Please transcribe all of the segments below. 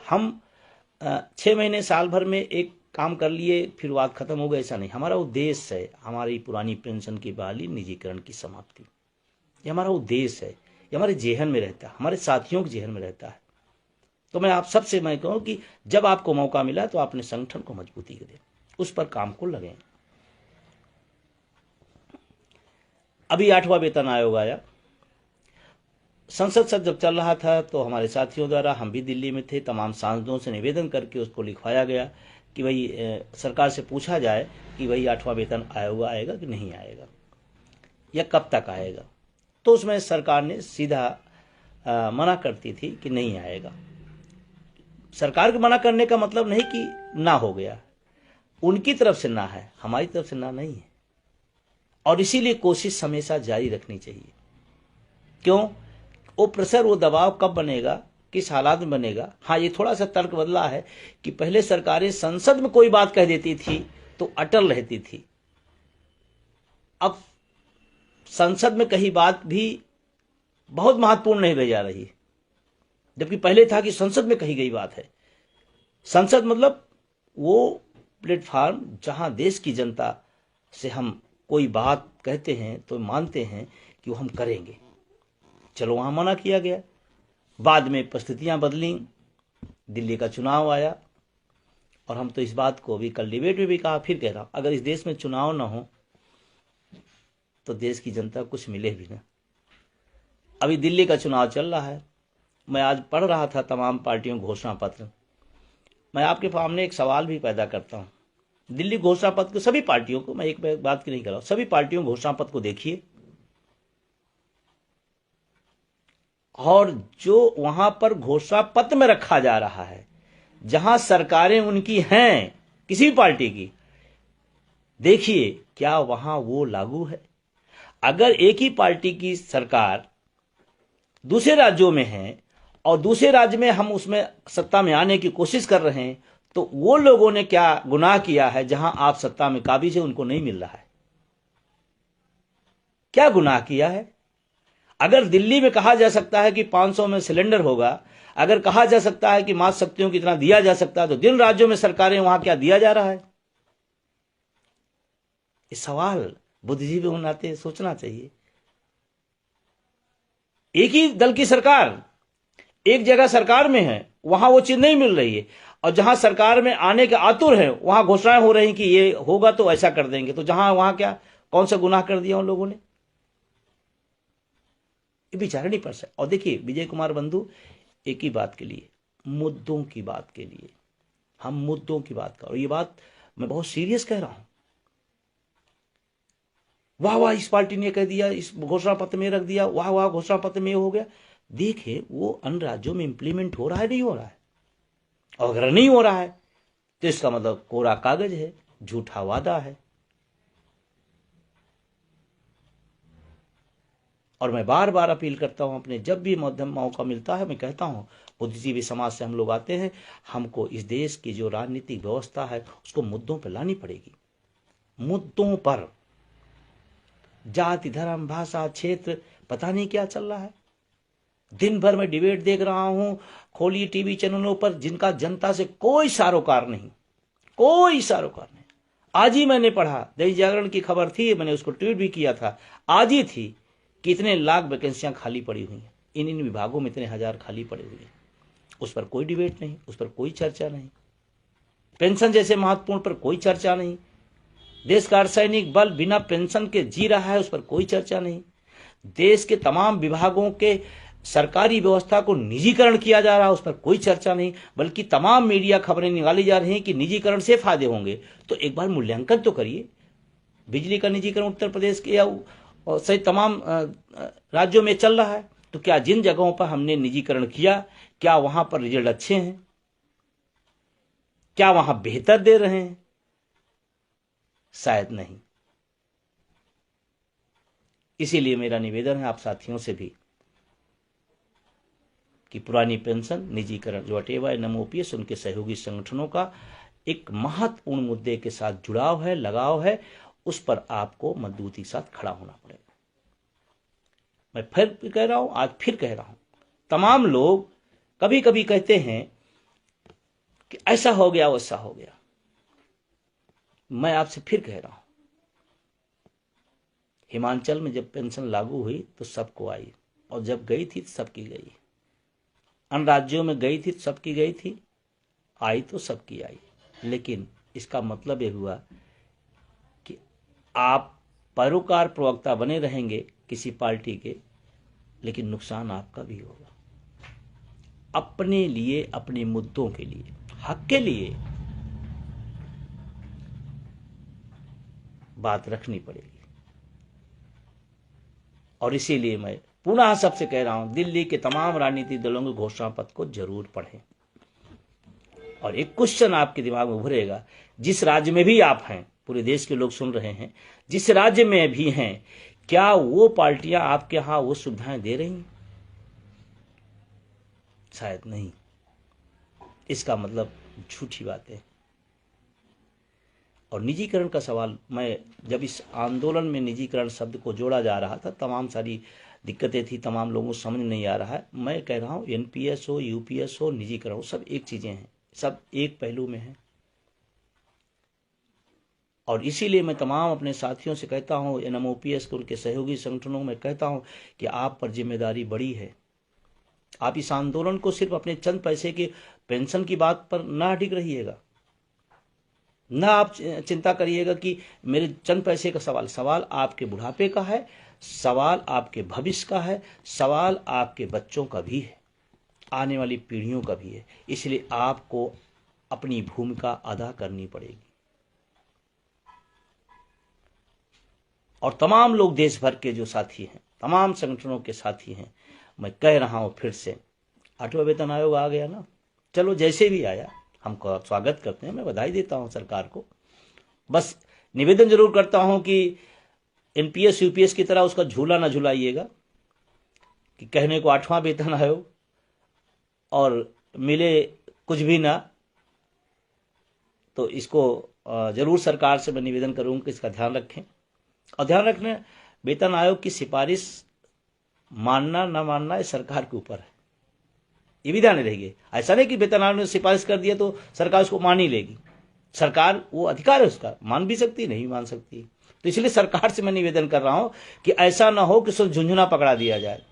हम 6 महीने साल भर में एक काम कर लिए फिर बात खत्म हो गई, ऐसा नहीं। हमारा उद्देश्य है हमारी पुरानी पेंशन की बहाली, निजीकरण की समाप्ति। ये हमारा उद्देश्य है, ये हमारे जेहन में रहता है, हमारे साथियों के जेहन में रहता है। तो मैं आप सबसे मैं कहूँ कि जब आपको मौका मिला तो आपने संगठन को मजबूती दें, उस पर काम को लगें। अभी 8वां वेतन आयोग आया, संसद सत्र जब चल रहा था तो हमारे साथियों द्वारा, हम भी दिल्ली में थे, तमाम सांसदों से निवेदन करके उसको लिखवाया गया कि भाई सरकार से पूछा जाए कि भाई 8वां वेतन आयोग आएगा कि नहीं आएगा या कब तक आएगा। तो उसमें सरकार ने सीधा मना करती थी कि नहीं आएगा। सरकार के मना करने का मतलब नहीं कि ना हो गया, उनकी तरफ से ना है, हमारी तरफ से ना नहीं है। और इसीलिए कोशिश हमेशा जारी रखनी चाहिए। क्यों? वो प्रेशर, वो दबाव कब बनेगा, किस हालात में बनेगा। हाँ, ये थोड़ा सा तर्क बदला है कि पहले सरकारें संसद में कोई बात कह देती थी तो अटल रहती थी, अब संसद में कही बात भी बहुत महत्वपूर्ण नहीं रह जा रही। जबकि पहले था कि संसद में कही गई बात है। संसद मतलब वो प्लेटफार्म जहां देश की जनता से हम कोई बात कहते हैं तो मानते हैं कि वो हम करेंगे। चलो, वहां मना किया गया। बाद में परिस्थितियां बदली, दिल्ली का चुनाव आया, और हम तो इस बात को भी कल डिबेट में भी कहा, फिर कह रहा हूं, अगर इस देश में चुनाव ना हो तो देश की जनता कुछ मिले भी ना। अभी दिल्ली का चुनाव चल रहा है। मैं आज पढ़ रहा था तमाम पार्टियों घोषणा पत्र। मैं आपके सामने एक सवाल भी पैदा करता हूं। दिल्ली घोषणा पत्र को, सभी पार्टियों को, मैं एक बात की नहीं कर रहा हूं, सभी पार्टियों घोषणा पत्र को देखिए, और जो वहां पर घोषणा पत्र में रखा जा रहा है, जहां सरकारें उनकी हैं किसी भी पार्टी की, देखिए क्या वहां वो लागू है। अगर एक ही पार्टी की सरकार दूसरे राज्यों में है और दूसरे राज्य में हम उसमें सत्ता में आने की कोशिश कर रहे हैं, तो वो लोगों ने क्या गुनाह किया है जहां आप सत्ता में काबिज है उनको नहीं मिल रहा है? क्या गुनाह किया है? अगर दिल्ली में कहा जा सकता है कि 500 में सिलेंडर होगा, अगर कहा जा सकता है कि मातृ शक्तियों की इतना दिया जा सकता है, तो जिन राज्यों में सरकारें वहां क्या दिया जा रहा है? इस सवाल बुद्धिजीवी होने नाते सोचना चाहिए। एक ही दल की सरकार एक जगह सरकार में है, वहां वो चीज नहीं मिल रही है, और जहां सरकार में आने के आतुर है वहां घोषणाएं हो रही कि ये होगा तो ऐसा कर देंगे। तो जहां वहां क्या, कौन सा गुनाह कर दिया उन लोगों ने? ये विचार नहीं पड़ सकता। और देखिए विजय कुमार बंधु, एक ही बात के लिए, मुद्दों की बात के लिए, हम मुद्दों की बात कर, और ये बात मैं बहुत सीरियस कह रहा हूं। वाह वाह इस पार्टी ने कह दिया, इस घोषणा पत्र में रख दिया, वाह वाह घोषणा पत्र में हो गया। देखिए वो अन्य राज्यों में इंप्लीमेंट हो रहा है, नहीं हो रहा है? और अगर नहीं हो रहा है तो इसका मतलब कोरा कागज है, झूठा वादा है। और मैं बार बार अपील करता हूं, अपने जब भी मध्यम मौका मिलता है मैं कहता हूं, बुद्धिजीवी समाज से हम लोग आते हैं, हमको इस देश की जो राजनीतिक व्यवस्था है उसको मुद्दों पर लानी पड़ेगी। मुद्दों पर, जाति धर्म भाषा क्षेत्र पता नहीं क्या चल रहा है। दिन भर मैं डिबेट देख रहा हूं, खोलिए टीवी चैनलों पर, जिनका जनता से कोई सरोकार नहीं, कोई सरोकार नहीं। आज ही मैंने पढ़ा, दैनिक जागरण की खबर थी, मैंने उसको ट्वीट भी किया था, आज ही थी, कि इतने लाख वैकेंसियां खाली पड़ी हुई हैं, इन इन विभागों में इतने हजार खाली पड़े हुए हैं। उस पर कोई डिबेट नहीं, उस पर कोई चर्चा नहीं। पेंशन जैसे महत्वपूर्ण पर कोई चर्चा नहीं। देश का अर्धसैनिक बल बिना पेंशन के जी रहा है, उस पर कोई चर्चा नहीं। देश के तमाम विभागों के सरकारी व्यवस्था को निजीकरण किया जा रहा है, उस पर कोई चर्चा नहीं। बल्कि तमाम मीडिया खबरें निकाली जा रही हैं कि निजीकरण से फायदे होंगे। तो एक बार मूल्यांकन तो करिए। बिजली का निजीकरण उत्तर प्रदेश के या सही तमाम राज्यों में चल रहा है, तो क्या जिन जगहों पर हमने निजीकरण किया, क्या वहां पर रिजल्ट अच्छे हैं? क्या वहां बेहतर दे रहे हैं? शायद नहीं। इसीलिए मेरा निवेदन है आप साथियों से भी कि पुरानी पेंशन निजीकरण जो अटेवा एनएमओपीएस उनके सहयोगी संगठनों का एक महत्वपूर्ण मुद्दे के साथ जुड़ाव है, लगाव है, उस पर आपको मजबूती के साथ खड़ा होना पड़ेगा। मैं फिर कह रहा हूं, आज फिर कह रहा हूं, तमाम लोग कभी कभी कहते हैं कि ऐसा हो गया वैसा हो गया। मैं आपसे फिर कह रहा हूं, हिमाचल में जब पेंशन लागू हुई तो सबको आई, और जब गई थी तो सबकी गई। अन्य राज्यों में गई थी तो सबकी गई थी, आई तो सबकी आई। लेकिन इसका मतलब ये हुआ कि आप पैरोकार प्रवक्ता बने रहेंगे किसी पार्टी के, लेकिन नुकसान आपका भी होगा। अपने लिए, अपने मुद्दों के लिए, हक के लिए बात रखनी पड़ेगी। और इसीलिए मैं पुनः सबसे कह रहा हूं, दिल्ली के तमाम राजनीतिक दलों के घोषणा पत्र को जरूर पढ़ें। और एक क्वेश्चन आपके दिमाग में उभरेगा, जिस राज्य में भी आप हैं, पूरे देश के लोग सुन रहे हैं, जिस राज्य में भी हैं, क्या वो पार्टियां आपके यहां वो सुविधाएं दे रही हैं? शायद नहीं। इसका मतलब झूठी बात है। और निजीकरण का सवाल, मैं जब इस आंदोलन में निजीकरण शब्द को जोड़ा जा रहा था, तमाम सारी दिक्कतें थी, तमाम लोगों को समझ नहीं आ रहा है। मैं कह रहा हूं एनपीएस हो, यूपीएस हो, निजीकरण हो, सब एक चीजें हैं, सब एक पहलू में है। और इसीलिए मैं तमाम अपने साथियों से कहता हूं, एनएमओपीएस को, उनके सहयोगी संगठनों में कहता हूं कि आप पर जिम्मेदारी बड़ी है। आप इस आंदोलन को सिर्फ अपने चंद पैसे के पेंशन की बात पर ना अटक रहिएगा, ना आप चिंता करिएगा कि मेरे चंद पैसे का सवाल आपके बुढ़ापे का है, सवाल आपके भविष्य का है, सवाल आपके बच्चों का भी है, आने वाली पीढ़ियों का भी है। इसलिए आपको अपनी भूमिका अदा करनी पड़ेगी। और तमाम लोग, देश भर के जो साथी हैं, तमाम संगठनों के साथी हैं, मैं कह रहा हूं फिर से, 8वां वेतन आयोग आ गया ना, चलो जैसे भी आया हम स्वागत करते हैं, मैं बधाई देता हूं सरकार को। बस निवेदन जरूर करता हूं कि एनपीएस यूपीएस की तरह उसका झूला ना झुलाइएगा, कि कहने को 8वां वेतन आयोग और मिले कुछ भी ना। तो इसको जरूर सरकार से मैं निवेदन करूंगा कि इसका ध्यान रखें। और ध्यान रखना, वेतन आयोग की सिफारिश मानना ना मानना ये सरकार के ऊपर है, ये भी ध्यान रहेगी। ऐसा नहीं कि वेतन आयोग ने सिफारिश कर दिया तो सरकार उसको मान ही लेगी। सरकार, वो अधिकार है उसका, मान भी सकती है, नहीं मान सकती। तो इसलिए सरकार से मैं निवेदन कर रहा हूं कि ऐसा ना हो कि सिर्फ झुंझुना पकड़ा दिया जाए,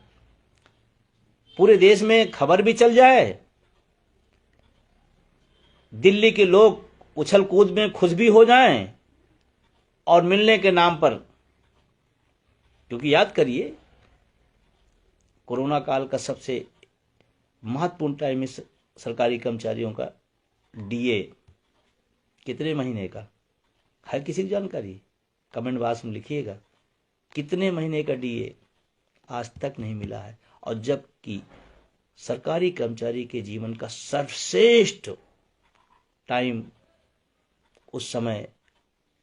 पूरे देश में खबर भी चल जाए, दिल्ली के लोग उछल कूद में खुश भी हो जाएं, और मिलने के नाम पर, क्योंकि याद करिए कोरोना काल का सबसे महत्वपूर्ण टाइम इस सरकारी कर्मचारियों का डीए कितने महीने का है, किसी की जानकारी? कमेंट बॉक्स में लिखिएगा, कितने महीने का डीए आज तक नहीं मिला है। और जबकि सरकारी कर्मचारी के जीवन का सर्वश्रेष्ठ टाइम उस समय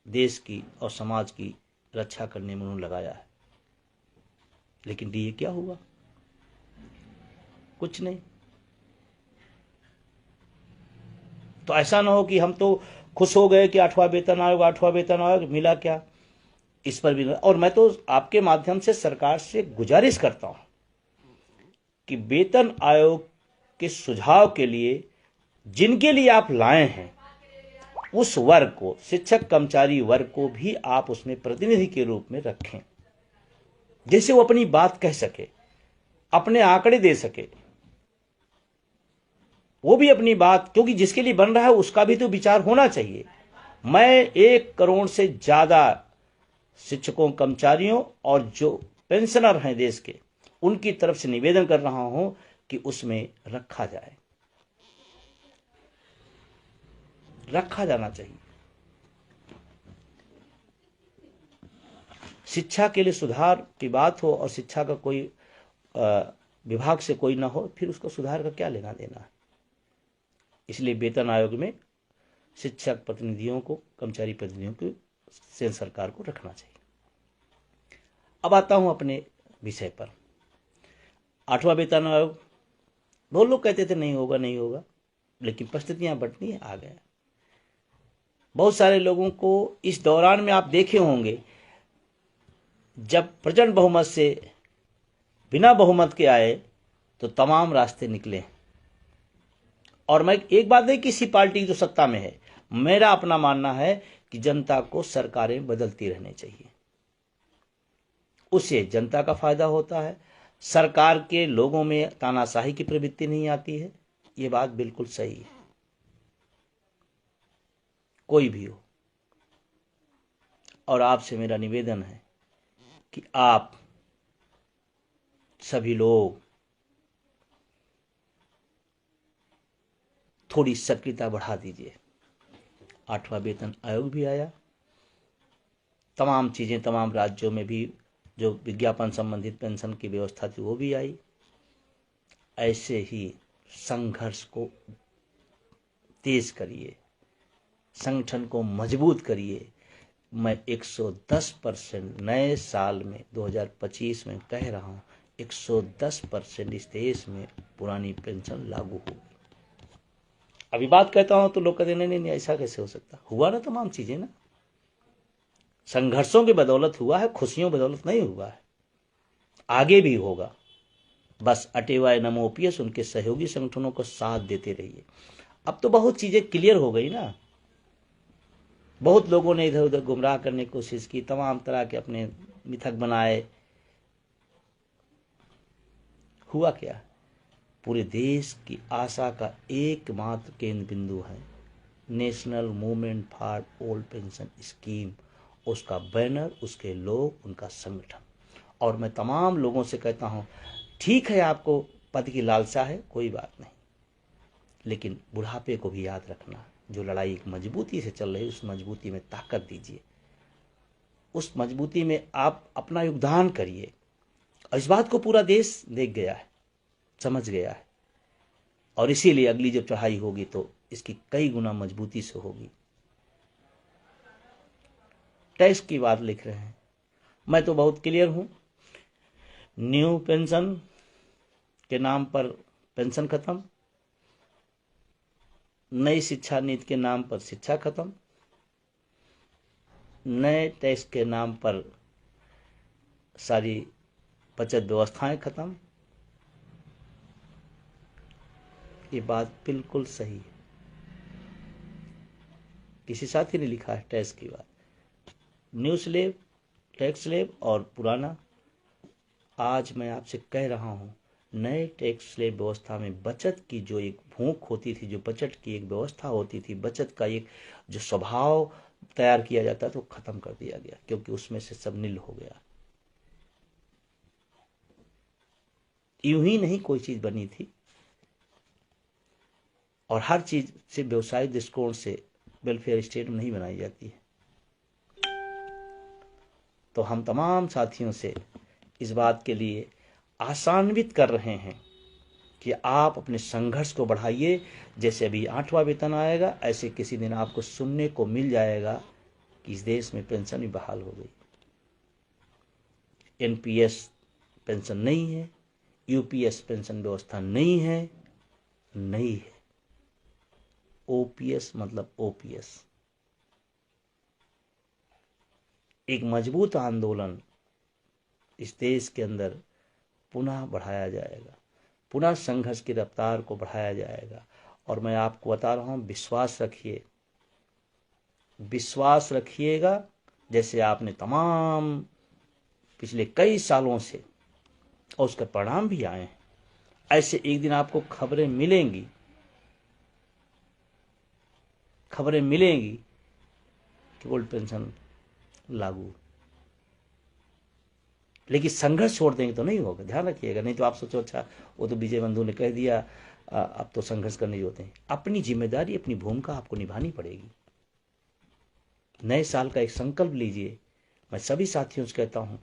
देश की और समाज की रक्षा करने में उन्होंने लगाया है, लेकिन डीए क्या हुआ? कुछ नहीं। तो ऐसा ना हो कि हम तो खुश हो गए कि 8वां वेतन आयोग, 8वां वेतन आयोग, मिला क्या? इस पर भी। और मैं तो आपके माध्यम से सरकार से गुजारिश करता हूं कि वेतन आयोग के सुझाव के लिए, जिनके लिए आप लाए हैं, उस वर्ग को, शिक्षक कर्मचारी वर्ग को भी आप उसमें प्रतिनिधि के रूप में रखें, जैसे वो अपनी बात कह सके, अपने आंकड़े दे सके, वो भी अपनी बात, क्योंकि जिसके लिए बन रहा है उसका भी तो विचार होना चाहिए। मैं 1 करोड़ से ज्यादा शिक्षकों, कर्मचारियों और जो पेंशनर हैं देश के, उनकी तरफ से निवेदन कर रहा हूं कि उसमें रखा जाए, रखा जाना चाहिए। शिक्षा के लिए सुधार की बात हो और शिक्षा का कोई विभाग से कोई ना हो, फिर उसको सुधार का क्या लेना देना है? इसलिए वेतन आयोग में शिक्षक प्रतिनिधियों को, कर्मचारी प्रतिनिधियों को से सरकार को रखना चाहिए। अब आता हूं अपने विषय पर। 8वां वेतन आयोग, बहुत लोग कहते थे नहीं होगा नहीं होगा, लेकिन परिस्थितियां बदली, आ गया। बहुत सारे लोगों को इस दौरान में आप देखे होंगे, जब प्रचंड बहुमत से बिना बहुमत के आए तो तमाम रास्ते निकले, और मैं एक बात नहीं, किसी पार्टी की जो सत्ता में है, मेरा अपना मानना है कि जनता को सरकारें बदलती रहनी चाहिए, उससे जनता का फायदा होता है, सरकार के लोगों में तानाशाही की प्रवृत्ति नहीं आती है। ये बात बिल्कुल सही है, कोई भी हो। और आपसे मेरा निवेदन है कि आप सभी लोग थोड़ी सक्रियता बढ़ा दीजिए। 8वां वेतन आयोग भी आया, तमाम चीजें, तमाम राज्यों में भी जो विज्ञापन संबंधित पेंशन की व्यवस्था थी वो भी आई। ऐसे ही संघर्ष को तेज करिए, संगठन को मजबूत करिए। मैं 110% नए साल में 2025 में कह रहा हूं, 110% इस देश में पुरानी पेंशन लागू होगी। अभी बात कहता हूं तो लोग कहते नहीं नहीं ऐसा कैसे हो सकता, हुआ ना तमाम चीजें ना, संघर्षों की बदौलत हुआ है, खुशियों बदौलत नहीं हुआ है, आगे भी होगा। बस अटेवाय नमो ओपीएस उनके सहयोगी संगठनों को साथ देते रहिए। अब तो बहुत चीजें क्लियर हो गई ना, बहुत लोगों ने इधर उधर गुमराह करने की कोशिश की, तमाम तरह के अपने मिथक बनाए। हुआ क्या, पूरे देश की आशा का एकमात्र केंद्र बिंदु है national movement for old pension scheme, उसका बैनर, उसके लोग, उनका संगठन। और मैं तमाम लोगों से कहता हूं, ठीक है आपको पद की लालसा है, कोई बात नहीं, लेकिन बुढ़ापे को भी याद रखना। जो लड़ाई एक मजबूती से चल रही है, उस मजबूती में ताकत दीजिए, उस मजबूती में आप अपना योगदान करिए। और इस बात को पूरा देश देख गया है, समझ गया है, और इसीलिए अगली जब चढ़ाई होगी तो इसकी कई गुना मजबूती से होगी। टैक्स की बात लिख रहे हैं, मैं तो बहुत क्लियर हूं, न्यू पेंशन के नाम पर पेंशन खत्म, नई शिक्षा नीति के नाम पर शिक्षा खत्म, नए टैक्स के नाम पर सारी बचत व्यवस्थाएं खत्म। ये बात बिल्कुल सही है, किसी साथी ने लिखा है टैक्स की बात, न्यू स्लेब, टैक्स स्लेब और पुराना। आज मैं आपसे कह रहा हूं, नए टैक्स स्लेब व्यवस्था में बचत की जो एक भूख होती थी, जो बचत की एक व्यवस्था होती थी, बचत का एक जो स्वभाव तैयार किया जाता तो खत्म कर दिया गया, क्योंकि उसमें से सब नील हो गया। यूं ही नहीं कोई चीज बनी थी, और हर चीज से व्यवसायिक दृष्टिकोण से वेलफेयर स्टेट नहीं बनाई जाती है। तो हम तमाम साथियों से इस बात के लिए आशान्वित कर रहे हैं कि आप अपने संघर्ष को बढ़ाइए। जैसे अभी 8वां वेतन आएगा, ऐसे किसी दिन आपको सुनने को मिल जाएगा कि इस देश में पेंशन भी बहाल हो गई। एनपीएस पेंशन नहीं है, यूपीएस पेंशन व्यवस्था नहीं है, नहीं है। ओपीएस मतलब ओपीएस। एक मजबूत आंदोलन इस देश के अंदर पुनः बढ़ाया जाएगा, पुनः संघर्ष की रफ्तार को बढ़ाया जाएगा। और मैं आपको बता रहा हूं, विश्वास रखिए, विश्वास रखिएगा, जैसे आपने तमाम पिछले कई सालों से, और उसके परिणाम भी आए हैं, ऐसे एक दिन आपको खबरें मिलेंगी, खबरें मिलेंगी कि ओल्ड पेंशन लागू। लेकिन संघर्ष छोड़ देंगे तो नहीं होगा, ध्यान रखिएगा। नहीं तो आप सोचो अच्छा वो तो विजय बंधु ने कह दिया, अब तो संघर्ष करने होते हैं। अपनी जिम्मेदारी, अपनी भूमिका आपको निभानी पड़ेगी। नए साल का एक संकल्प लीजिए। मैं सभी साथियों से कहता हूं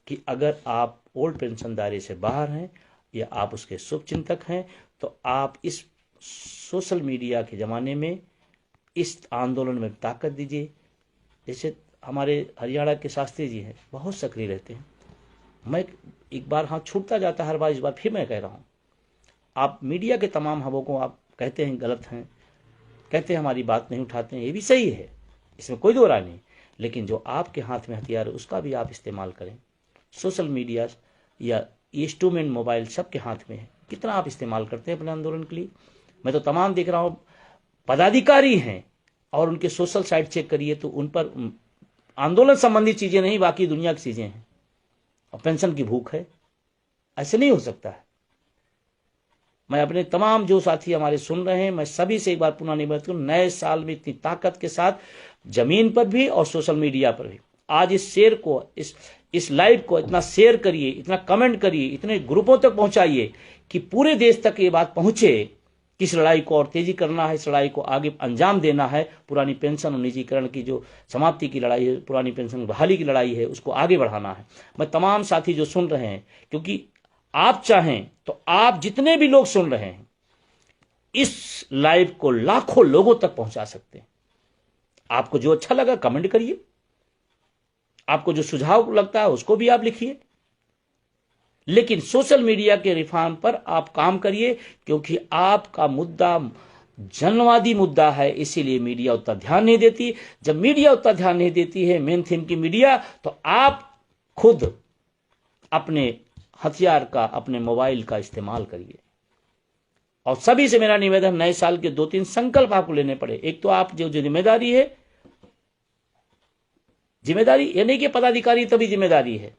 कि अगर आप ओल्ड पेंशन दायरे से बाहर हैं या आप उसके शुभचिंतक हैं, तो आप इस सोशल मीडिया के ज़माने में इस आंदोलन में ताकत दीजिए। जैसे हमारे हरियाणा के शास्त्री जी हैं, बहुत सक्रिय रहते हैं। मैं एक बार हाँ छूटता जाता है हर बार, इस बार फिर मैं कह रहा हूँ, आप मीडिया के तमाम हवों को आप कहते हैं गलत हैं, कहते हैं हमारी बात नहीं उठाते हैं, ये भी सही है, इसमें कोई दो राय नहीं। लेकिन जो आपके हाथ में हथियार है उसका भी आप इस्तेमाल करें। सोशल मीडिया या इंस्ट्रूमेंट मोबाइल सबके हाथ में है, कितना आप इस्तेमाल करते हैं अपने आंदोलन के लिए। मैं तो तमाम देख रहा हूं पदाधिकारी हैं, और उनके सोशल साइट चेक करिए तो उन पर आंदोलन संबंधी चीजें नहीं, बाकी दुनिया की चीजें हैं, और पेंशन की भूख है। ऐसे नहीं हो सकता है। मैं अपने तमाम जो साथी हमारे सुन रहे हैं, मैं सभी से एक बार पुनः निवेदन करूं, नए साल में इतनी ताकत के साथ जमीन पर भी और सोशल मीडिया पर भी आज इस शेयर को, इस लाइव को इतना शेयर करिए, इतना कमेंट करिए, इतने ग्रुपों तक पहुंचाइए कि पूरे देश तक ये बात पहुंचे कि इस लड़ाई को और तेजी करना है, इस लड़ाई को आगे अंजाम देना है। पुरानी पेंशन और निजीकरण की जो समाप्ति की लड़ाई है, पुरानी पेंशन बहाली की लड़ाई है, उसको आगे बढ़ाना है। मैं तमाम साथी जो सुन रहे हैं, क्योंकि आप चाहें तो आप जितने भी लोग सुन रहे हैं इस लाइव को लाखों लोगों तक पहुंचा सकते हैं। आपको जो अच्छा लगा कमेंट करिए, आपको जो सुझाव लगता है उसको भी आप लिखिए, लेकिन सोशल मीडिया के रिफॉर्म पर आप काम करिए, क्योंकि आपका मुद्दा जनवादी मुद्दा है, इसीलिए मीडिया उतना ध्यान नहीं देती। जब मीडिया उतना ध्यान नहीं देती है मेन थीम की मीडिया, तो आप खुद अपने हथियार का, अपने मोबाइल का इस्तेमाल करिए। और सभी से मेरा निवेदन, नए साल के 2-3 संकल्प आपको लेने पड़े। एक तो आप जो जिम्मेदारी है, जिम्मेदारी ये नहीं कि पदाधिकारी तभी जिम्मेदारी है,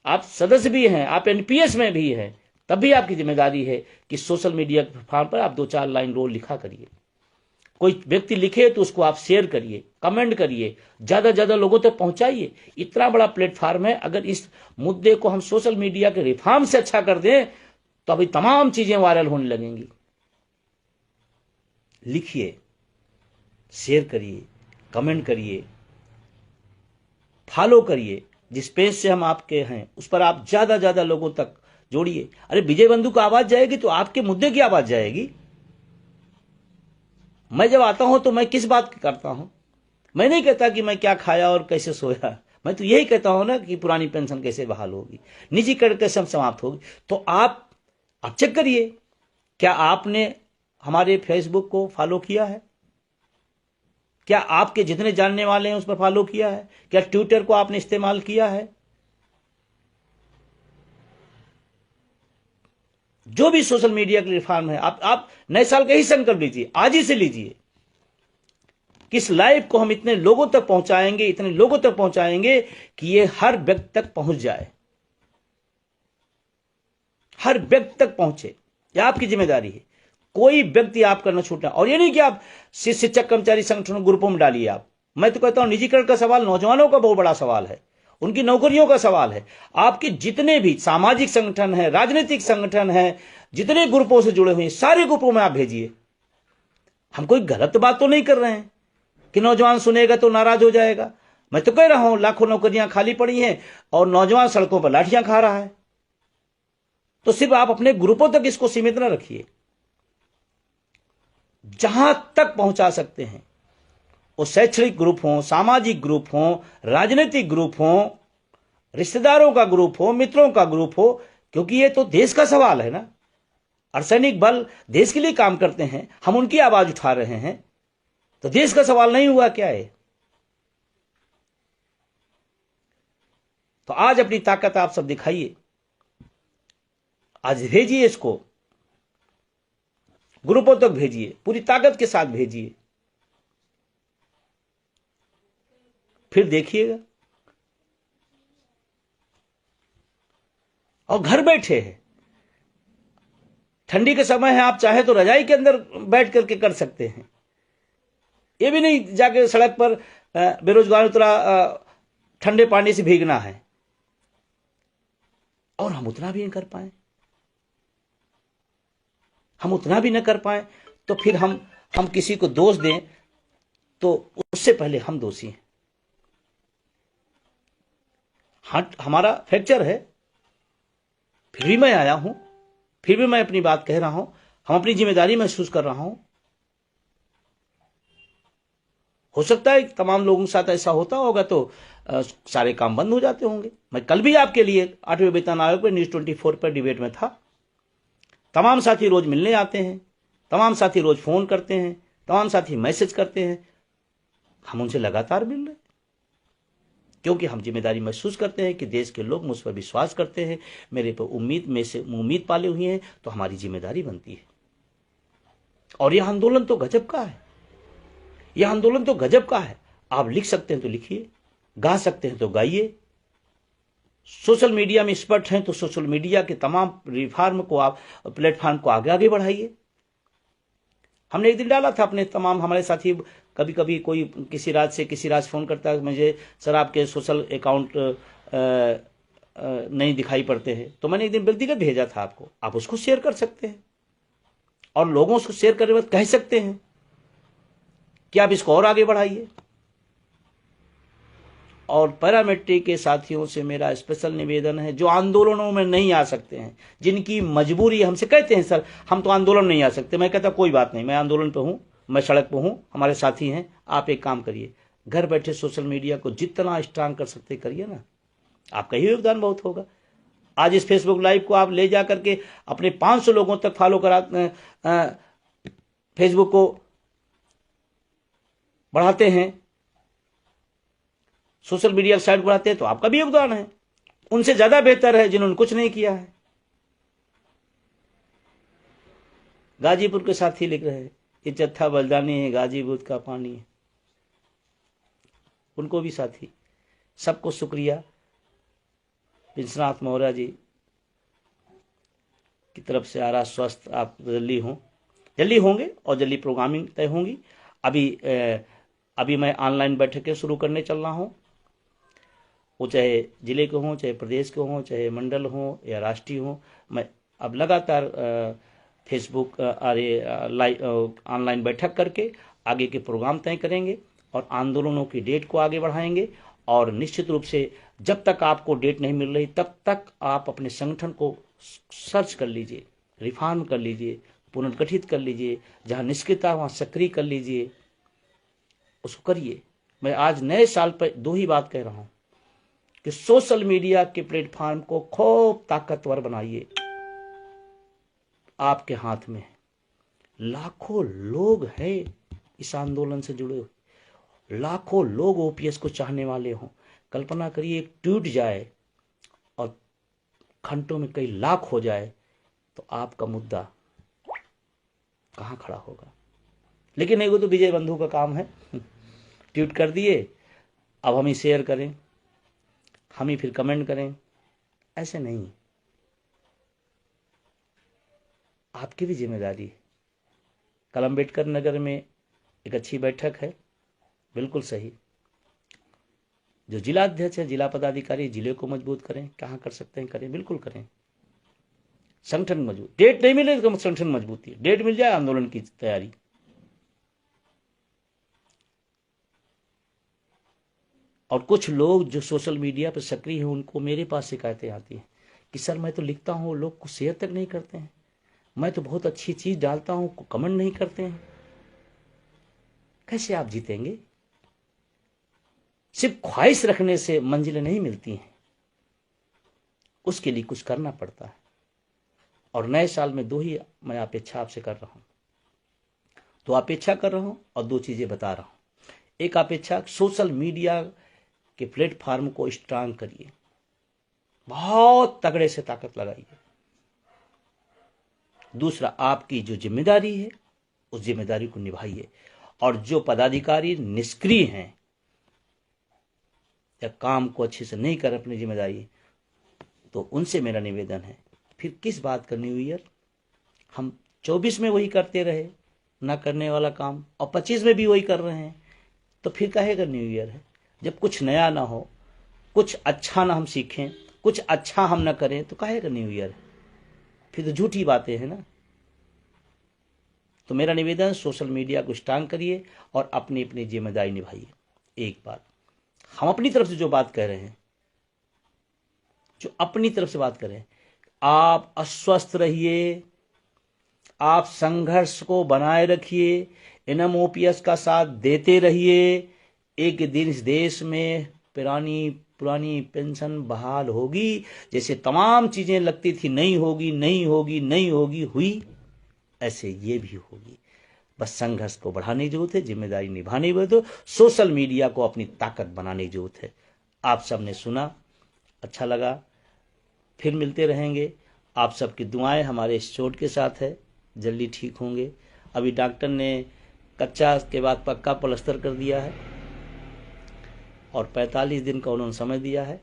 आप सदस्य भी हैं, आप एनपीएस में भी हैं, तब भी आपकी जिम्मेदारी है कि सोशल मीडिया प्लेटफॉर्म पर आप 2-4 लाइन रोल लिखा करिए। कोई व्यक्ति लिखे तो उसको आप शेयर करिए, कमेंट करिए, ज्यादा ज्यादा लोगों तक पहुंचाइए। इतना बड़ा प्लेटफॉर्म है, अगर इस मुद्दे को हम सोशल मीडिया के रिफॉर्म से अच्छा कर दें तो अभी तमाम चीजें वायरल होने लगेंगी। लिखिए, शेयर करिए, कमेंट करिए, फॉलो करिए। जिस पेज से हम आपके हैं उस पर आप ज्यादा ज्यादा लोगों तक जोड़िए। अरे विजय बंधु की आवाज जाएगी तो आपके मुद्दे की आवाज जाएगी। मैं जब आता हूं तो मैं किस बात की करता हूं? मैं नहीं कहता कि मैं क्या खाया और कैसे सोया, मैं तो यही कहता हूं ना कि पुरानी पेंशन कैसे बहाल होगी, निजीकरण कैसे समाप्त होगी। तो आप चेक करिए, क्या आपने हमारे फेसबुक को फॉलो किया है? क्या आपके जितने जानने वाले हैं उस पर फॉलो किया है? क्या ट्विटर को आपने इस्तेमाल किया है? जो भी सोशल मीडिया के रिफॉर्म है, आप नए साल का ही संकल्प लीजिए, आज ही से लीजिए कि इस लाइव को हम इतने लोगों तक पहुंचाएंगे, इतने लोगों तक पहुंचाएंगे कि ये हर व्यक्ति तक पहुंच जाए, हर व्यक्ति तक पहुंचे। यह आपकी जिम्मेदारी है, कोई व्यक्ति आपका न छूटना। और ये नहीं कि आप शिक्षक कर्मचारी संगठनों ग्रुपों में डालिए। आप, मैं तो कहता हूं निजीकरण का सवाल नौजवानों का बहुत बड़ा सवाल है, उनकी नौकरियों का सवाल है। आपके जितने भी सामाजिक संगठन है, राजनीतिक संगठन है, जितने ग्रुपों से जुड़े हुए हैं, सारे ग्रुपों में आप भेजिए। हम कोई गलत बात तो नहीं कर रहे हैं कि नौजवान सुनेगा तो नाराज हो जाएगा। मैं तो कह रहा हूं लाखों नौकरियां खाली पड़ी हैं और नौजवान सड़कों पर लाठियां खा रहा है। तो सिर्फ आप अपने ग्रुपों तक इसको सीमित न रखिए, जहां तक पहुंचा सकते हैं, वो शैक्षणिक ग्रुप हो, सामाजिक ग्रुप हो, राजनीतिक ग्रुप हो, रिश्तेदारों का ग्रुप हो, मित्रों का ग्रुप हो, क्योंकि ये तो देश का सवाल है ना। अर्धसैनिक बल देश के लिए काम करते हैं, हम उनकी आवाज उठा रहे हैं, तो देश का सवाल नहीं हुआ क्या है? तो आज अपनी ताकत आप सब दिखाइए, आज भेजिए, इसको ग्रुपों तक भेजिए, पूरी ताकत के साथ भेजिए, फिर देखिएगा। और घर बैठे हैं, ठंडी के समय है, आप चाहे तो रजाई के अंदर बैठ करके कर सकते हैं। ये भी नहीं जाके सड़क पर बेरोजगार उतरा ठंडे पानी से भीगना है, और हम उतना भी नहीं कर पाए, हम उतना भी न कर पाए तो फिर हम किसी को दोष दें तो उससे पहले हम दोषी हैं। हमारा फ्रैक्चर है, फिर भी मैं आया हूं, फिर भी मैं अपनी बात कह रहा हूं, हम अपनी जिम्मेदारी महसूस कर रहा हूं। हो सकता है तमाम लोगों के साथ ऐसा होता होगा तो सारे काम बंद हो जाते होंगे। मैं कल भी आपके लिए 8वें वेतन आयोग पर न्यूज 24 पर डिबेट में था। तमाम साथी रोज मिलने आते हैं, तमाम साथी रोज फोन करते हैं, तमाम साथी मैसेज करते हैं, हम उनसे लगातार मिल रहे हैं, क्योंकि हम जिम्मेदारी महसूस करते हैं कि देश के लोग मुझ पर विश्वास करते हैं, मेरे पर उम्मीद पाले हुए हैं, तो हमारी जिम्मेदारी बनती है। और यह आंदोलन तो गजब का है, यह आंदोलन तो गजब का है। आप लिख सकते हैं तो लिखिए, गा सकते हैं तो गाइए, सोशल मीडिया में एक्सपर्ट हैं तो सोशल मीडिया के तमाम रिफॉर्म को आप प्लेटफॉर्म को आगे आगे बढ़ाइए। हमने एक दिन डाला था अपने तमाम हमारे साथी, कभी कभी कोई किसी राज्य फोन करता है मुझे, सर आपके सोशल अकाउंट नहीं दिखाई पड़ते हैं, तो मैंने एक दिन व्यक्तिगत भेजा था आपको, आप उसको शेयर कर सकते हैं और लोगों को शेयर करने के बाद कह सकते हैं कि आप इसको और आगे बढ़ाइए। और पैरामेट्रिक के साथियों से मेरा स्पेशल निवेदन है, जो आंदोलनों में नहीं आ सकते हैं, जिनकी मजबूरी, हमसे कहते हैं सर हम तो आंदोलन नहीं आ सकते, मैं कहता कोई बात नहीं, मैं आंदोलन पे हूं, मैं सड़क पे हूं, हमारे साथी हैं, आप एक काम करिए, घर बैठे सोशल मीडिया को जितना स्ट्रांग कर सकते करिए ना, आपका ही योगदान बहुत होगा। आज इस फेसबुक लाइव को आप ले जा करके अपने 500 लोगों तक फॉलो करा, फेसबुक को बढ़ाते हैं, सोशल मीडिया साइट बढ़ाते हैं, तो आपका भी योगदान है। उनसे ज्यादा बेहतर है जिन्होंने कुछ नहीं किया है। गाजीपुर के साथी लिख रहे हैं ये जत्था बलिदानी है, गाजीपुर का पानी है, उनको भी साथी, सबको शुक्रिया। विश्वनाथ मौर्य जी की तरफ से आ रहा स्वस्थ, आप जल्दी होंगे और जल्दी प्रोग्रामिंग तय होंगी। अभी मैं ऑनलाइन बैठकें शुरू करने चल रहा हूँ, वो चाहे जिले के हों, चाहे प्रदेश के हों, चाहे मंडल हों या राष्ट्रीय हों। मैं अब लगातार फेसबुक ऑनलाइन बैठक करके आगे के प्रोग्राम तय करेंगे और आंदोलनों की डेट को आगे बढ़ाएंगे। और निश्चित रूप से जब तक आपको डेट नहीं मिल रही तब तक आप अपने संगठन को सर्च कर लीजिए, रिफॉर्म कर लीजिए, पुनर्गठित कर लीजिए, जहाँ निष्क्रियता वहाँ सक्रिय कर लीजिए, उसको करिए। मैं आज नए साल पर 2 ही बात कह रहा हूँ कि सोशल मीडिया के प्लेटफॉर्म को खूब ताकतवर बनाइए, आपके हाथ में है। लाखों लोग हैं इस आंदोलन से जुड़े हुए, लाखों लोग ओपीएस को चाहने वाले हों। कल्पना करिए एक टूट जाए और घंटों में कई लाख हो जाए तो आपका मुद्दा कहाँ खड़ा होगा। लेकिन एगो तो विजय बंधु का काम है, ट्वीट कर दिए, अब हम ही शेयर करें, हम ही फिर कमेंट करें, ऐसे नहीं। आपकी भी जिम्मेदारी है। कल अम्बेडकर नगर में एक अच्छी बैठक है, बिल्कुल सही। जो जिला अध्यक्ष है, जिला पदाधिकारी, जिले को मजबूत करें, कहाँ कर सकते हैं करें, बिल्कुल करें। संगठन मजबूत, डेट नहीं मिले तो संगठन मजबूती है, डेट मिल जाए आंदोलन की तैयारी। और कुछ लोग जो सोशल मीडिया पर सक्रिय हैं उनको मेरे पास शिकायतें आती हैं कि सर मैं तो लिखता हूँ, लोग को शेयर तक नहीं करते हैं, मैं तो बहुत अच्छी चीज डालता हूँ, कमेंट नहीं करते हैं। कैसे आप जीतेंगे? सिर्फ ख्वाहिश रखने से मंजिलें नहीं मिलती हैं, उसके लिए कुछ करना पड़ता है। और नए साल में 2 ही मैं अपेक्षा आपसे कर रहा हूं, 2 अपेक्षा कर रहा हूं और 2 चीजें बता रहा हूं। एक अपेक्षा, सोशल मीडिया के प्लेटफॉर्म को स्ट्रांग करिए, बहुत तगड़े से ताकत लगाइए। दूसरा, आपकी जो जिम्मेदारी है उस जिम्मेदारी को निभाइए। और जो पदाधिकारी निष्क्रिय हैं या काम को अच्छे से नहीं कर अपनी जिम्मेदारी, तो उनसे मेरा निवेदन है, फिर किस बात का न्यू ईयर? हम 24 में वही करते रहे ना करने वाला काम, और 25 में भी वही कर रहे हैं, तो फिर कहेगा न्यू ईयर है? जब कुछ नया ना हो, कुछ अच्छा ना हम सीखें, कुछ अच्छा हम ना करें, तो कहेगा न्यू ईयर है? फिर तो झूठी बातें हैं ना। तो मेरा निवेदन, सोशल मीडिया को स्ट्रांग करिए और अपनी अपनी जिम्मेदारी निभाइए। एक बात हम अपनी तरफ से जो बात कह रहे हैं, जो अपनी तरफ से बात कर रहे हैं, आप अस्वस्थ रहिए, आप संघर्ष को बनाए रखिए, एनएमओपीएस का साथ देते रहिए। एक दिन इस देश में पुरानी पेंशन बहाल होगी, जैसे तमाम चीजें लगती थी नहीं होगी नहीं होगी नहीं होगी, हुई, ऐसे ये भी होगी। बस संघर्ष को बढ़ाने की जरूरत है, जिम्मेदारी निभाने की जरूरत है, सोशल मीडिया को अपनी ताकत बनाने की जरूरत है। आप सबने सुना, अच्छा लगा, फिर मिलते रहेंगे। आप सबकी दुआएं हमारे इस चोट के साथ है, जल्दी ठीक होंगे अभी डॉक्टर ने कच्चा के बाद पक्का प्लास्टर कर दिया है और 45 दिन का उन्होंने समय दिया है।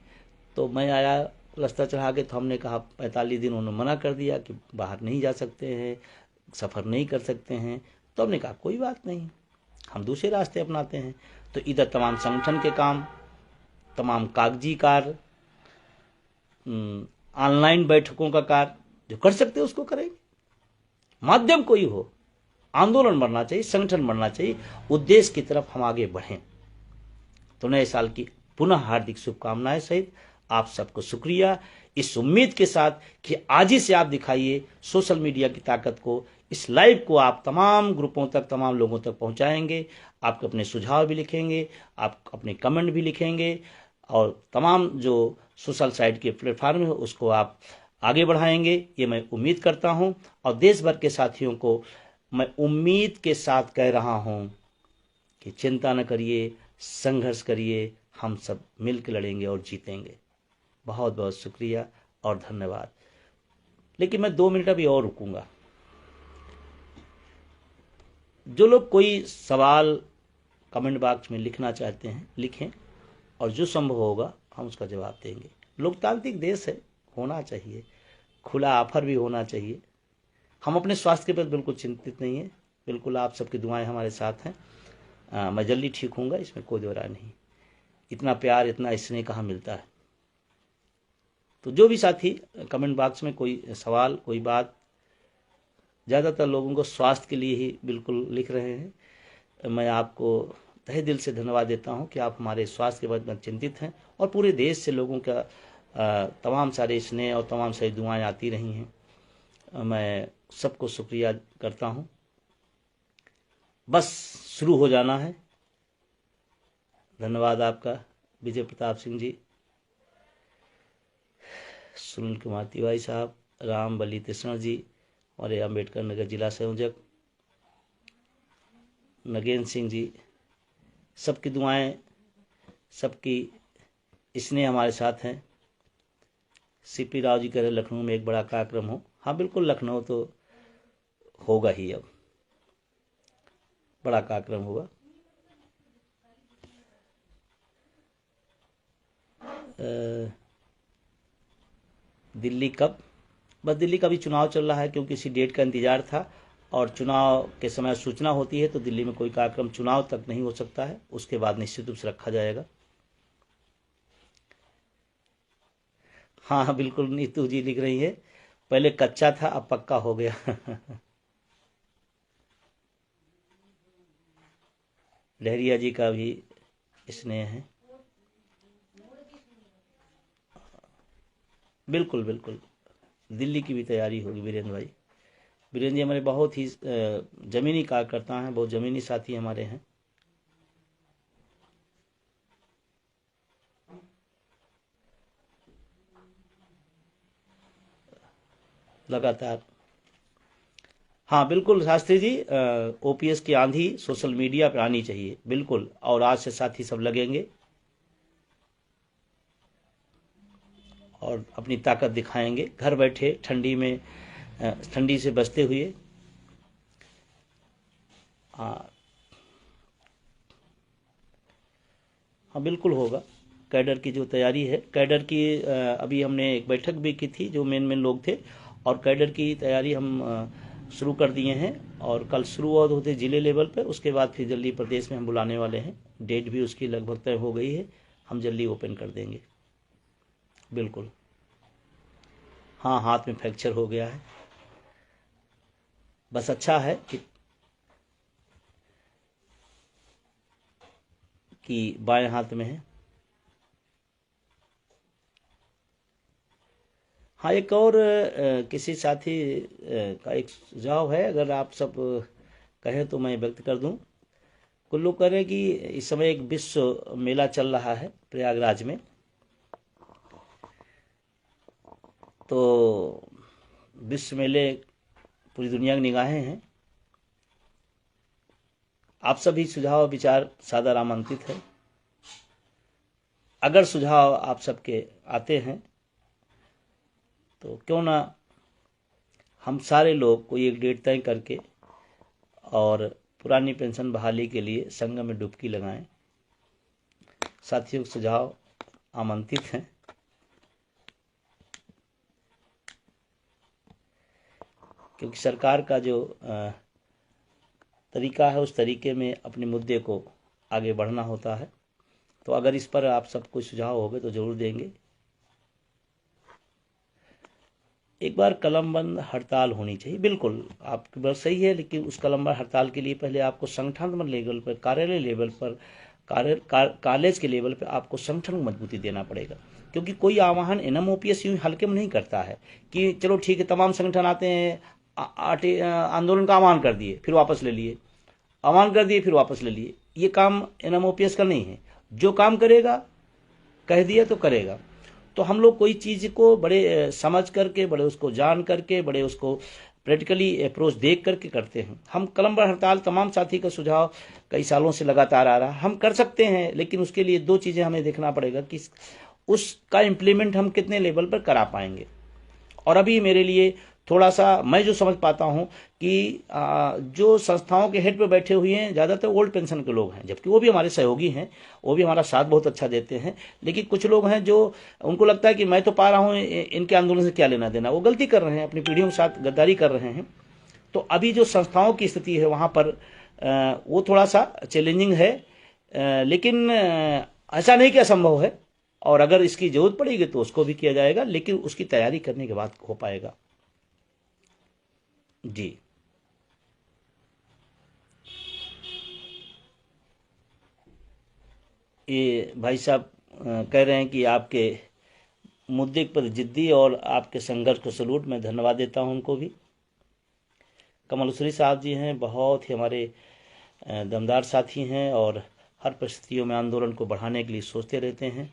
तो मैं आया प्लास्टर चढ़ा के, तो हमने कहा 45 दिन उन्होंने मना कर दिया कि बाहर नहीं जा सकते हैं, सफ़र नहीं कर सकते हैं। तो हमने कहा कोई बात नहीं, हम दूसरे रास्ते अपनाते हैं। तो इधर तमाम संगठन के काम, तमाम कागजी कार्य, ऑनलाइन बैठकों का कार्य जो कर सकते हैं उसको करेंगे। माध्यम कोई हो, आंदोलन बढ़ना चाहिए, संगठन बढ़ना चाहिए, उद्देश्य की तरफ हम आगे बढ़ें। तो नए साल की पुनः हार्दिक शुभकामनाएं सहित आप सबको शुक्रिया, इस उम्मीद के साथ कि आज ही से आप दिखाइए सोशल मीडिया की ताकत को, इस लाइव को आप तमाम ग्रुपों तक, तमाम लोगों तक पहुंचाएंगे। आप अपने सुझाव भी लिखेंगे, आप अपने कमेंट भी लिखेंगे और तमाम जो सोशल साइट के प्लेटफॉर्म है उसको आप आगे बढ़ाएंगे, ये मैं उम्मीद करता हूं। और देश भर के साथियों को मैं उम्मीद के साथ कह रहा हूं कि चिंता न करिए, संघर्ष करिए, हम सब मिलकर लड़ेंगे और जीतेंगे। बहुत बहुत शुक्रिया और धन्यवाद। लेकिन मैं 2 मिनट अभी और रुकूंगा। जो लोग कोई सवाल कमेंट बॉक्स में लिखना चाहते हैं लिखें, और जो संभव होगा हम उसका जवाब देंगे। लोकतांत्रिक देश है, होना चाहिए, खुला ऑफर भी होना चाहिए। हम अपने स्वास्थ्य के प्रति बिल्कुल चिंतित नहीं है, बिल्कुल आप सबकी दुआएं हमारे साथ हैं। मैं जल्दी ठीक होऊंगा, इसमें कोई दो राय नहीं। इतना प्यार, इतना स्नेह कहाँ मिलता है। तो जो भी साथी कमेंट बॉक्स में कोई सवाल, कोई बात, ज़्यादातर लोगों को स्वास्थ्य के लिए ही बिल्कुल लिख रहे हैं। मैं आपको तहे दिल से धन्यवाद देता हूं कि आप हमारे स्वास्थ्य के बारे में चिंतित हैं, और पूरे देश से लोगों का तमाम सारे स्नेह और तमाम सारी दुआएं आती रही हैं। मैं सबको शुक्रिया करता हूं। बस शुरू हो जाना है। धन्यवाद आपका विजय प्रताप सिंह जी, सुनील कुमार तिवारी साहब, राम बली कृष्ण जी, और अम्बेडकर नगर जिला संयोजक नगेंद्र सिंह जी, सबकी दुआएं, सबकी स्नेह हमारे साथ हैं। सीपी राव जी कह रहे लखनऊ में एक बड़ा कार्यक्रम हो। हाँ बिल्कुल, लखनऊ तो होगा ही, अब बड़ा कार्यक्रम होगा। दिल्ली कब? बस दिल्ली का भी चुनाव चल रहा है, क्योंकि इसी डेट का इंतजार था, और चुनाव के समय सूचना होती है तो दिल्ली में कोई कार्यक्रम चुनाव तक नहीं हो सकता है, उसके बाद निश्चित रूप से रखा जाएगा। हाँ हाँ बिल्कुल, नीतू जी लिख रही है पहले कच्चा था अब पक्का हो गया। लहरिया जी का भी स्नेह है। बिल्कुल बिल्कुल, दिल्ली की भी तैयारी होगी वीरेंद्र भाई। वीरेंद्र जी हमारे बहुत ही जमीनी कार्यकर्ता हैं, बहुत जमीनी साथी हमारे हैं। लगातार, हाँ बिल्कुल शास्त्री जी, ओपीएस की आंधी सोशल मीडिया पे आनी चाहिए, बिल्कुल। और आज से साथी सब लगेंगे और अपनी ताकत दिखाएंगे, घर बैठे ठंडी में, ठंडी से बचते हुए। हाँ हाँ बिल्कुल होगा। कैडर की जो तैयारी है, कैडर की अभी हमने एक बैठक भी की थी, जो मेन लोग थे, और कैडर की तैयारी हम शुरू कर दिए हैं, और कल शुरू होते जिले लेवल पे, उसके बाद फिर जल्दी प्रदेश में हम बुलाने वाले हैं। डेट भी उसकी लगभग तय हो गई है, हम जल्दी ओपन कर देंगे। बिल्कुल, हाँ हाथ में फ्रैक्चर हो गया है, बस अच्छा है कि बाएं हाथ में है। हाँ एक और किसी साथी का एक सुझाव है, अगर आप सब कहें तो मैं व्यक्त कर दूं। कुछ लोग कह रहे हैं कि इस समय एक विश्व मेला चल रहा है प्रयागराज में, तो विश्व मेले पूरी दुनिया की निगाहें हैं। आप सभी सुझाव विचार सादर आमंत्रित है। अगर सुझाव आप सबके आते हैं तो क्यों ना हम सारे लोग कोई एक डेट तय करके और पुरानी पेंशन बहाली के लिए संगम में डुबकी लगाएं। साथियों के सुझाव आमंत्रित हैं। क्योंकि सरकार का जो तरीका है उस तरीके में अपने मुद्दे को आगे बढ़ना होता है। तो अगर इस पर आप सब कुछ सुझाव होंगे तो जरूर देंगे। एक बार कलमबंद हड़ताल होनी चाहिए, बिल्कुल आपकी बात सही है, लेकिन उस कलमबंद हड़ताल के लिए पहले आपको संगठनात्मक लेवल पर, कार्यालय लेवल पर, कॉलेज के लेवल पर आपको संगठन को मजबूती देना पड़ेगा। क्योंकि कोई आह्वान एनएमओपीएस यूं हल्के में नहीं करता है कि चलो ठीक है, तमाम संगठन आते हैं, आंदोलन का आह्वान कर दिए फिर वापस ले लिए, आह्वान कर दिए फिर वापस ले लिए। ये काम एनएमओपीएस का नहीं है। जो काम करेगा, कह दिया तो करेगा। तो हम लोग कोई चीज़ को बड़े समझ करके, बड़े उसको जान करके, बड़े उसको प्रैक्टिकली अप्रोच देख करके करते हैं। हम कलमबंद हड़ताल, तमाम साथी का सुझाव कई सालों से लगातार आ रहा, हम कर सकते हैं, लेकिन उसके लिए दो चीज़ें हमें देखना पड़ेगा कि उसका इम्प्लीमेंट हम कितने लेवल पर करा पाएंगे। और अभी मेरे लिए थोड़ा सा, मैं जो समझ पाता हूं कि जो संस्थाओं के हेड पे बैठे हुए हैं ज़्यादातर ओल्ड पेंशन के लोग हैं, जबकि वो भी हमारे सहयोगी हैं, वो भी हमारा साथ बहुत अच्छा देते हैं। लेकिन कुछ लोग हैं जो, उनको लगता है कि मैं तो पा रहा हूँ, इनके आंदोलन से क्या लेना देना। वो गलती कर रहे हैं, अपनी पीढ़ियों के साथ गद्दारी कर रहे हैं। तो अभी जो संस्थाओं की स्थिति है वहाँ पर वो थोड़ा सा चैलेंजिंग है, लेकिन ऐसा नहीं कि असंभव है। और अगर इसकी जरूरत पड़ेगी तो उसको भी किया जाएगा, लेकिन उसकी तैयारी करने के बाद हो पाएगा। जी, ये भाई साहब कह रहे हैं कि आपके मुद्दे पर जिद्दी और आपके संघर्ष को सलूट, मैं धन्यवाद देता हूं उनको भी। कमलश्री साहब जी हैं, बहुत ही हमारे दमदार साथी हैं और हर परिस्थितियों में आंदोलन को बढ़ाने के लिए सोचते रहते हैं।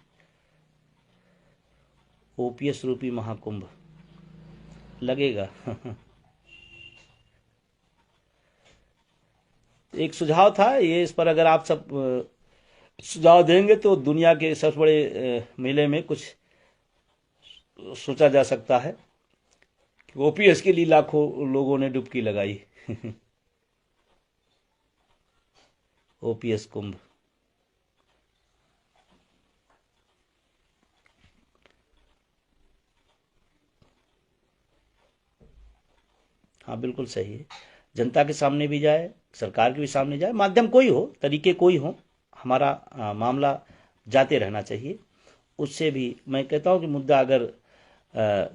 ओपीएस रूपी महाकुंभ लगेगा। एक सुझाव था ये, इस पर अगर आप सब सुझाव देंगे तो दुनिया के सबसे बड़े मेले में कुछ सोचा जा सकता है। ओपीएस के लिए लाखों लोगों ने डुबकी लगाई। ओपीएस कुंभ। हाँ बिल्कुल सही है। जनता के सामने भी जाए, सरकार के भी सामने जाए, माध्यम कोई हो, तरीके कोई हो, हमारा मामला जाते रहना चाहिए। उससे भी मैं कहता हूँ कि मुद्दा अगर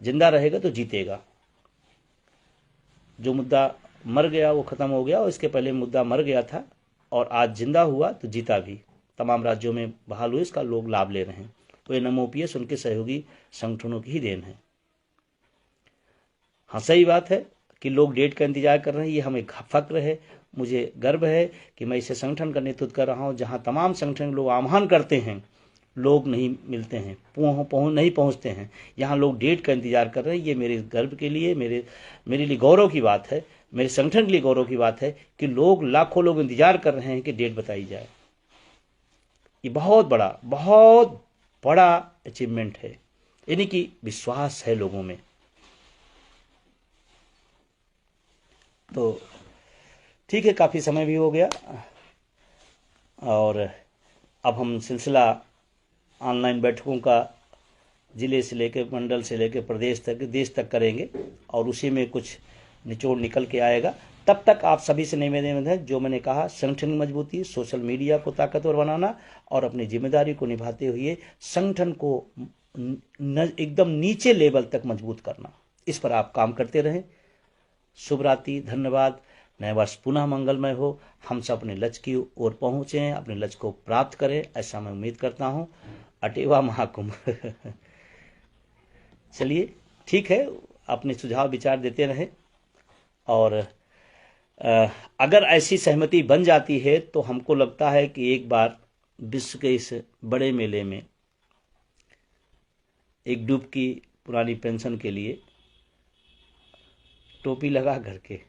जिंदा रहेगा तो जीतेगा। जो मुद्दा मर गया वो खत्म हो गया, और इसके पहले मुद्दा मर गया था और आज जिंदा हुआ तो जीता भी। तमाम राज्यों में बहाल हुए, इसका लोग लाभ ले रहे हैं। तो एनएमओपीएस उनके सहयोगी संगठनों की ही देन है। हाँ सही बात है कि लोग डेट का इंतजार कर रहे हैं, ये हमें फक्र है, मुझे गर्व है कि मैं इसे संगठन का नेतृत्व कर रहा हूँ जहाँ तमाम संगठन लोग आह्वान करते हैं, लोग नहीं मिलते हैं, नहीं पहुँचते हैं। यहाँ लोग डेट का इंतजार कर रहे हैं। ये मेरे गर्व के लिए, मेरे लिए गौरव की बात है, मेरे संगठन के लिए गौरव की बात है कि लोग, लाखों लोग इंतजार कर रहे हैं कि डेट बताई जाए। ये बहुत बड़ा अचीवमेंट है, यानी कि विश्वास है लोगों में। तो ठीक है, काफ़ी समय भी हो गया और अब हम सिलसिला ऑनलाइन बैठकों का ज़िले से लेकर, मंडल से लेकर प्रदेश तक, देश तक करेंगे और उसी में कुछ निचोड़ निकल के आएगा। तब तक आप सभी से निवेदन है, जो मैंने कहा, संगठन की मजबूती, सोशल मीडिया को ताकतवर बनाना और अपनी जिम्मेदारी को निभाते हुए संगठन को एकदम नीचे लेवल तक मजबूत करना, इस पर आप काम करते रहें। शुभ रात्रि, धन्यवाद। नए वर्ष पुनः मंगलमय हो। हम सब अपने लक्ष्य की ओर पहुंचे, अपने लक्ष्य को प्राप्त करें, ऐसा मैं उम्मीद करता हूं। अटेवा महाकुंभ। चलिए ठीक है, अपने सुझाव विचार देते रहें और अगर ऐसी सहमति बन जाती है तो हमको लगता है कि एक बार विश्व के इस बड़े मेले में एक डुबकी पुरानी पेंशन के लिए, टोपी लगा करके,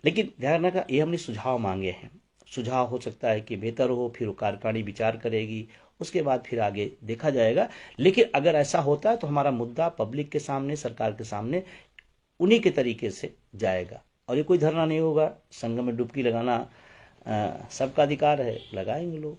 लेकिन ध्यान रखना, ये हमने सुझाव मांगे हैं, सुझाव हो सकता है कि बेहतर हो, फिर वो कार्यकारिणी विचार करेगी, उसके बाद फिर आगे देखा जाएगा। लेकिन अगर ऐसा होता है तो हमारा मुद्दा पब्लिक के सामने, सरकार के सामने उन्हीं के तरीके से जाएगा, और ये कोई धरना नहीं होगा। संगम में डुबकी लगाना सबका अधिकार है, लगाएंगे लोग।